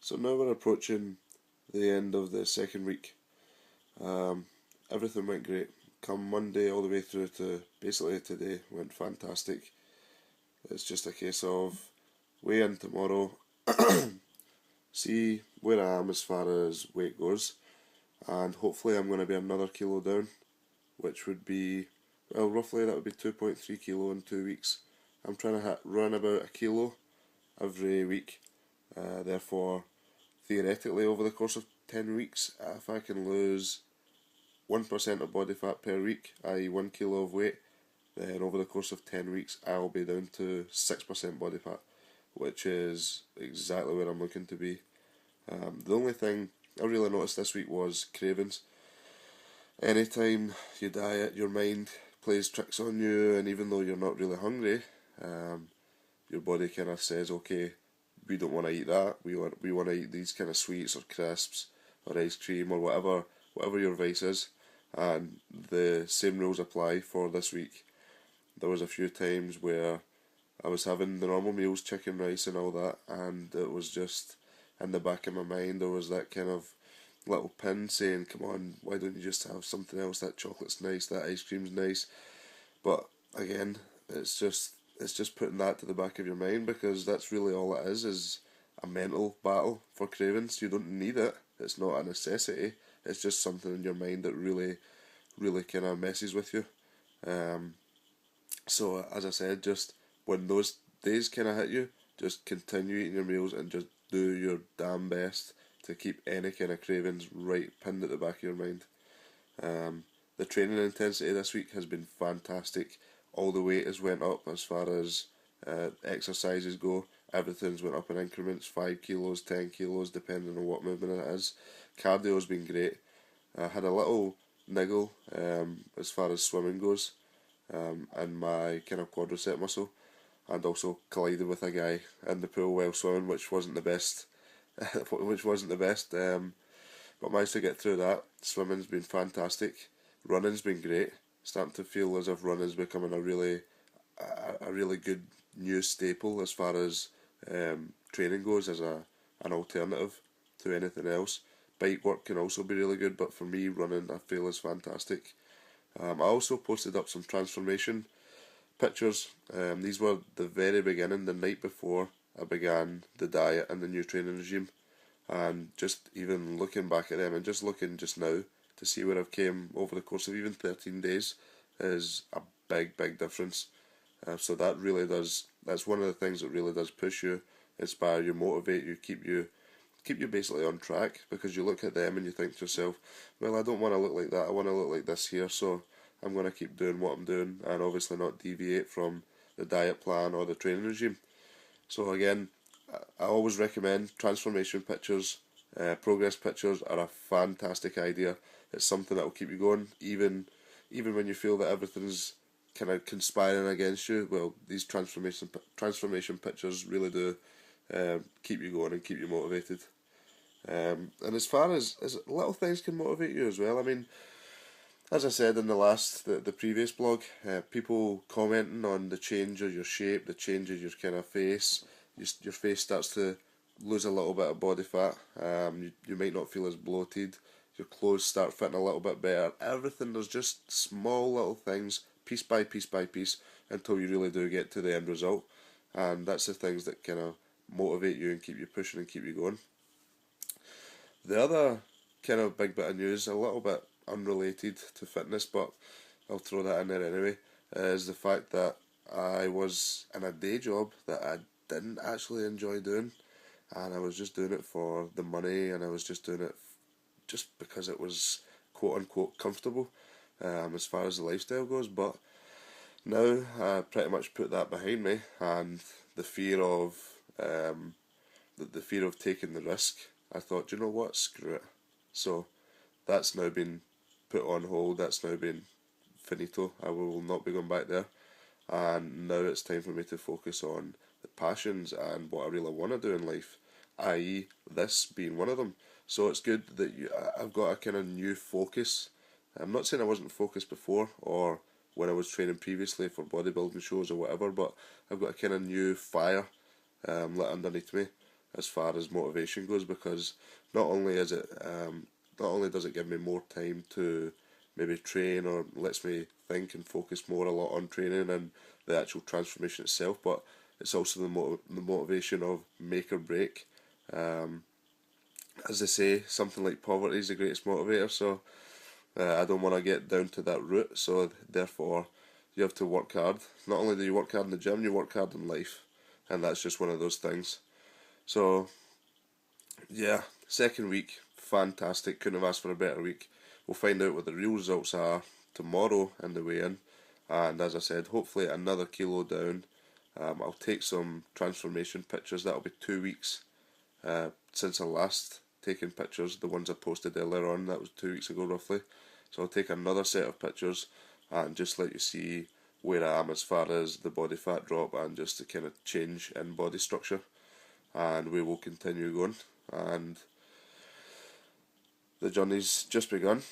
So now we're approaching the end of the second week. Everything went great. Come Monday all the way through to basically today went fantastic. It's just a case of weigh in tomorrow, see where I am as far as weight goes, and hopefully I'm going to be another kilo down, which would be, well, roughly that would be 2.3 kilo in 2 weeks. I'm trying to run about a kilo every week. Therefore, theoretically, over the course of 10 weeks, if I can lose 1% of body fat per week, i.e. 1 kilo of weight, then over the course of 10 weeks I'll be down to 6% body fat, which is exactly where I'm looking to be. The only thing I really noticed this week was cravings. Anytime you diet, your mind plays tricks on you, and even though you're not really hungry, your body kind of says, okay, we don't want to eat that, we want to eat these kind of sweets or crisps or ice cream or whatever your vice is. And the same rules apply for this week. There was a few times where I was having the normal meals, chicken, rice and all that, and it was just in the back of my mind there was that kind of little pin saying, come on, why don't you just have something else, that chocolate's nice, that ice cream's nice. But again, it's just putting that to the back of your mind, because that's really all it is a mental battle for cravings. You don't need it, it's not a necessity, it's just something in your mind that really kind of messes with you. So as I said, just when those days kind of hit you, just continue eating your meals and just do your damn best to keep any kind of cravings right pinned at the back of your mind. The training intensity this week has been fantastic. All the weight has went up as far as exercises go. Everything's went up in increments, 5 kilos, 10 kilos, depending on what movement it is. Cardio's been great. I had a little niggle as far as swimming goes, and my kind of quadricep muscle, and also collided with a guy in the pool while swimming, which wasn't the best. But managed to get through that. Swimming's been fantastic. Running's been great. Starting to feel as if running's becoming a really good new staple as far as training goes, as an alternative to anything else. Bike work can also be really good, but for me, running I feel is fantastic. I also posted up some transformation pictures. These were the very beginning, the night before I began the diet and the new training regime, and just even looking back at them and just looking just now to see where I've came over the course of even 13 days is a big difference. So that really does, that's one of the things that really does push you, inspire you, motivate you, keep you basically on track, because you look at them and you think to yourself, well, I don't want to look like that, I want to look like this here, so I'm going to keep doing what I'm doing and obviously not deviate from the diet plan or the training regime. So again, I always recommend transformation pictures. Progress pictures are a fantastic idea. It's something that will keep you going, even when you feel that everything's kind of conspiring against you. Well, these transformation pictures really do keep you going and keep you motivated. And as far as little things can motivate you as well. I mean, as I said in the previous blog, people commenting on the change of your shape, the change of your kind of face. Your face starts to lose a little bit of body fat. You might not feel as bloated. Your clothes start fitting a little bit better. Everything, there's just small little things, piece by piece by piece, until you really do get to the end result. And that's the things that kind of motivate you and keep you pushing and keep you going. The other kind of big bit of news, a little bit unrelated to fitness, but I'll throw that in there anyway, is the fact that I was in a day job that I didn't actually enjoy doing, and I was just doing it for the money, and I was just doing it just because it was quote unquote comfortable as far as the lifestyle goes. But now I pretty much put that behind me, and the fear of taking the risk, I thought, you know what, screw it. So that's now been put on hold, that's now been finito. I will not be going back there, and now it's time for me to focus on the passions and what I really want to do in life, i.e. this being one of them. So it's good that I've got a kind of new focus. I'm not saying I wasn't focused before or when I was training previously for bodybuilding shows or whatever, but I've got a kind of new fire lit underneath me, as far as motivation goes, because not only is it not only does it give me more time to maybe train, or lets me think and focus more a lot on training and the actual transformation itself, but it's also the motivation of make or break. As they say, something like poverty is the greatest motivator, so I don't want to get down to that route, so therefore you have to work hard. Not only do you work hard in the gym, you work hard in life, and that's just one of those things. So yeah, second week, fantastic, couldn't have asked for a better week. We'll find out what the real results are tomorrow in the weigh-in, and as I said, hopefully another kilo down. I'll take some transformation pictures. That'll be 2 weeks since I last taken pictures. The ones I posted earlier on, that was 2 weeks ago roughly. So I'll take another set of pictures and just let you see where I am as far as the body fat drop and just the kind of change in body structure. And we will continue going. And the journey's just begun.